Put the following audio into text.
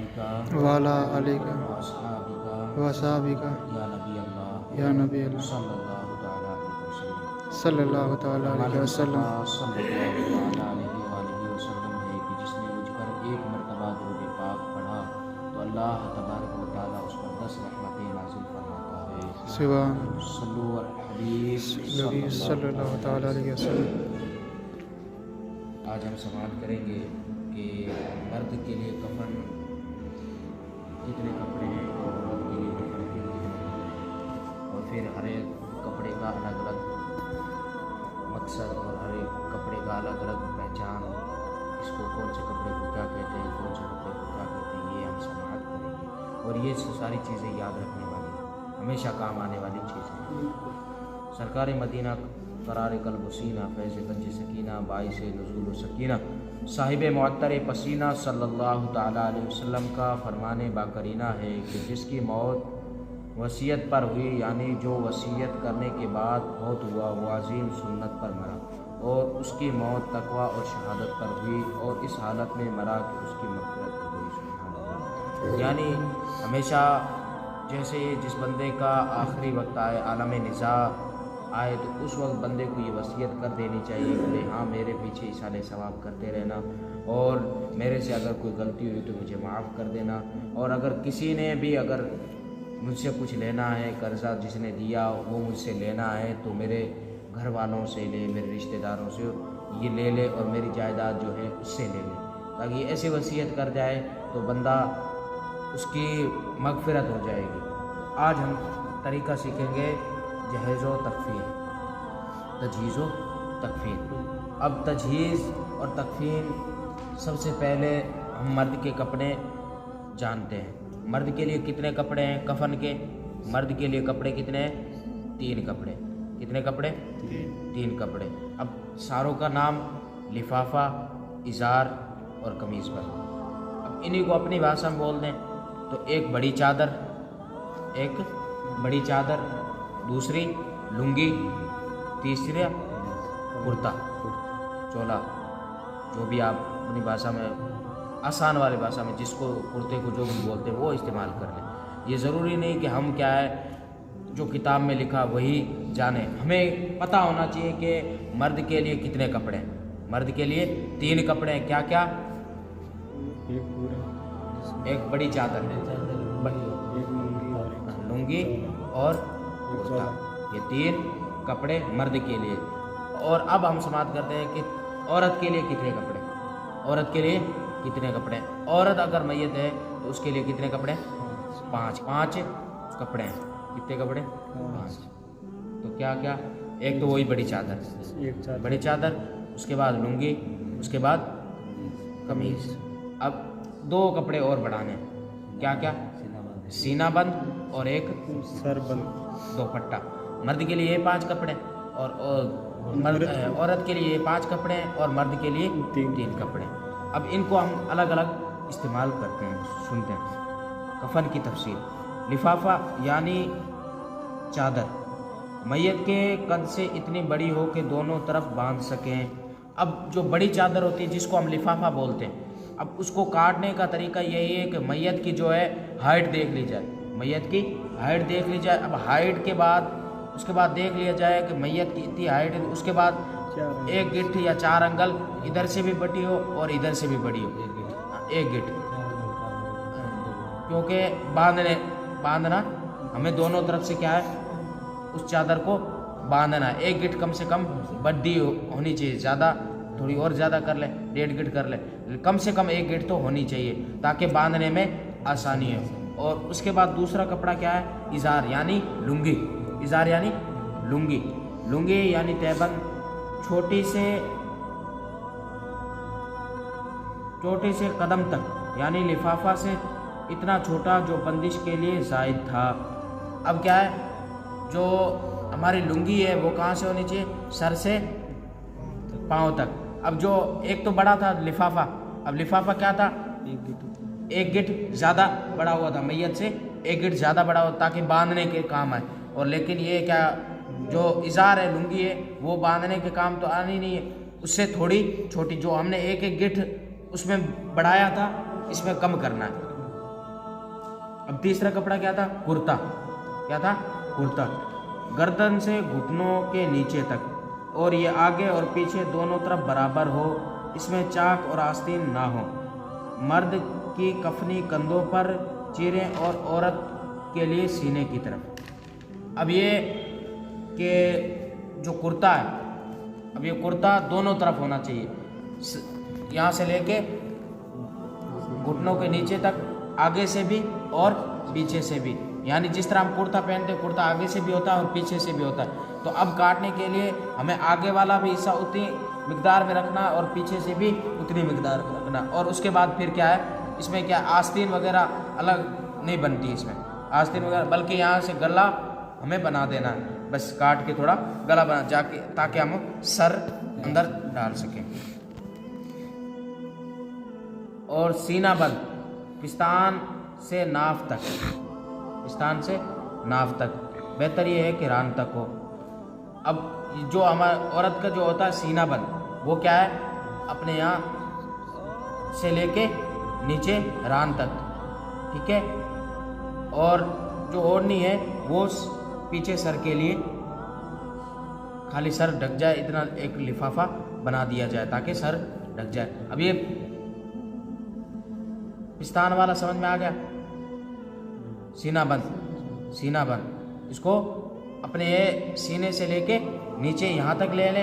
आलिका वाला अलीका व अस्हाबिका वसाबिका या नबी अल्लाह या नबी अल्लाह सल्लल्लाहु ताला अलैहि वसल्लम। सल्लल्लाहु ताला अलैहि वसल्लम। सल्लल्लाहु अलैहि है कि जिसने मुझ पर एक मरतबा दुरूद पाक पढ़ा तो अल्लाह तबारक व तआला उस पर 10 रहमतें नाज़िल फरमाता है। सुभान सल्लु अल हबीब नबी सल्लल्लाहु ताला अलैहि वसल्लम। आज हम समाअत करेंगे कि मर्द के लिए कफन कितने कपड़े हैं और औरत के लिए कफन के कितने कपड़े हैं, और फिर हर एक कपड़े का अलग अलग मकसद और हर एक कपड़े का अलग अलग पहचान, इसको कौन से कपड़े को क्या कहते हैं, कौन से कपड़े को क्या कहते हैं, ये हम समाअत करेंगे। और ये सारी चीज़ें याद रखने वाली, हमेशा काम आने वाली चीज़ें। सरकार मदीना करार कल्ब सीना फैज़ गंज सकीना बाइस नुज़ूल सकीना साहिब मुअत्तर पसीना सल्लल्लाहु ताला अलैहि वसल्लम का फरमाने बाकरीना है कि जिसकी मौत वसीयत पर हुई, यानी जो वसीयत करने के बाद मौत हुआ, वो अजीम सुन्नत पर मरा, और उसकी मौत तकवा और शहादत पर हुई, और इस हालत में मरा कि उसकी मग़फ़िरत हो गई। सुभान अल्लाह। यानी हमेशा जैसे जिस बंदे का आखिरी वक्त आए, आलम निज़ा आए, तो उस वक्त बंदे को ये वसीयत कर देनी चाहिए कि हाँ मेरे पीछे इसाले सवाब करते रहना, और मेरे से अगर कोई गलती हुई तो मुझे माफ़ कर देना, और अगर किसी ने भी अगर मुझसे कुछ लेना है, कर्जा जिसने दिया वो मुझसे लेना है, तो मेरे घर वालों से ले, मेरे रिश्तेदारों से ये ले ले, और मेरी जायदाद जो है उससे ले ले, ताकि ऐसी वसीयत कर जाए तो बंदा उसकी मग़फ़िरत हो जाएगी। आज हम तरीक़ा सीखेंगे जहेज़ व तकफ़ीन, तजहीज़ व तकफ़ीन। अब तजहीज़ और तकफ़ीन, सबसे पहले हम मर्द के कपड़े जानते हैं। मर्द के लिए कितने कपड़े हैं कफन के? मर्द के लिए कपड़े कितने हैं? 3 कपड़े। कितने कपड़े? 3 कपड़े। अब सारों का नाम लिफाफा, इज़ार और कमीज़ पर। अब इन्हीं को अपनी भाषा में बोल दें तो एक बड़ी चादर, दूसरी लुंगी, तीसरा कुर्ता, चोला, जो भी आप अपनी भाषा में, आसान वाली भाषा में जिसको कुर्ते को जो भी बोलते हैं वो इस्तेमाल कर लें। ये ज़रूरी नहीं कि हम क्या है जो किताब में लिखा वही जाने, हमें पता होना चाहिए कि मर्द के लिए कितने कपड़े हैं। मर्द के लिए 3 कपड़े हैं। क्या क्या? एक बड़ी चादर, लुंगी और कुर्ता, ये 3 कपड़े मर्द के लिए। और अब हम समाप्त करते हैं कि औरत के लिए कितने कपड़े? औरत के लिए कितने कपड़े? औरत अगर मैयत है तो उसके लिए कितने कपड़े? 5 कपड़े हैं। कितने कपड़े? 5। तो क्या क्या? एक तो वही बड़ी चादर, बड़ी चादर, उसके बाद लुंगी, उसके बाद कमीज़। अब 2 कपड़े और बढ़ाने। क्या क्या? सीना बंद और एक सरबंद, दोपट्टा। मर्द के लिए 5 कपड़े, और औरत के लिए 5 कपड़े, और मर्द के लिए 3 कपड़े। अब इनको हम अलग अलग इस्तेमाल करते हैं, सुनते हैं। कफन की तफसील। लिफाफा यानी चादर, मैयत के कद से इतनी बड़ी हो कि दोनों तरफ बांध सकें। अब जो बड़ी चादर होती है जिसको हम लिफाफा बोलते हैं, अब उसको काटने का तरीका यही है कि मैयत की जो है हाइट देख ली जाए, मैयत की हाइट देख ली जाए। अब हाइट के बाद उसके बाद देख लिया जाए कि मैयत की इतनी हाइट है, उसके बाद 1 गिट्ठ या 4 अंगल इधर से भी बड़ी हो और इधर से भी बड़ी हो, 1 गिट्ठ, क्योंकि बांधना हमें दोनों तरफ से क्या है उस चादर को बांधना है। 1 गिट्ठ कम से कम बड्डी होनी चाहिए, ज़्यादा थोड़ी और ज़्यादा कर ले, 1.5 गिट्ठ कर ले, कम से कम 1 गिट्ठ तो होनी चाहिए ताकि बांधने में आसानी हो। और उसके बाद दूसरा कपड़ा क्या है? इज़ार यानी लुंगी। इज़ार यानी लुंगी, लुंगी यानी तैबन, छोटी से कदम तक, यानी लिफाफा से इतना छोटा जो बंदिश के लिए जायद था। अब क्या है, जो हमारी लुंगी है वो कहाँ से होनी चाहिए? सर से पाँव तक। अब जो एक तो बड़ा था लिफाफा, अब लिफाफा क्या था? 1 गिट्ठ ज़्यादा बड़ा हुआ था, मैयत से 1 गिट्ठ ज़्यादा बड़ा हो ताकि बांधने के काम आए। और लेकिन ये क्या, जो इज़ार है, लुंगी है, वो बांधने के काम तो आनी नहीं है, उससे थोड़ी छोटी, जो हमने 1-1 गिट्ठ उसमें बढ़ाया था इसमें कम करना है। अब तीसरा कपड़ा क्या था? कुर्ता। क्या था? कुर्ता। गर्दन से घुटनों के नीचे तक, और ये आगे और पीछे दोनों तरफ बराबर हो, इसमें चाक और आस्तीन ना हो। मर्द की कफनी कंधों पर चीरें और औरत के लिए सीने की तरफ। अब ये कि जो कुर्ता है, अब ये कुर्ता दोनों तरफ होना चाहिए, यहाँ से लेके घुटनों के नीचे तक, आगे से भी और पीछे से भी। यानी जिस तरह हम कुर्ता पहनते हैं, कुर्ता आगे से भी होता है और पीछे से भी होता है। तो अब काटने के लिए हमें आगे वाला भी हिस्सा उतनी मिकदार में रखना और पीछे से भी उतनी मिकदार में रखना। और उसके बाद फिर क्या है, इसमें क्या आस्तीन वगैरह अलग नहीं बनती इसमें, आस्तीन वगैरह, बल्कि यहाँ से गला हमें बना देना है, बस काट के थोड़ा गला बना जाके, ताकि हम सर अंदर डाल सकें। और सीना बंद पिस्तान से नाफ तक, पिस्तान से नाफ तक, बेहतर ये है कि रान तक हो। अब जो हमारी औरत का जो होता है सीना बंद, वो क्या है, अपने यहाँ से लेके नीचे रान तक, ठीक है। और जो ओढ़नी है वो पीछे सर के लिए खाली सर ढक जाए, इतना एक लिफाफा बना दिया जाए ताकि सर ढक जाए। अब ये पिस्तान वाला समझ में आ गया, सीना बंद, सीना बंद, इसको अपने ये सीने से लेके नीचे यहाँ तक ले लें।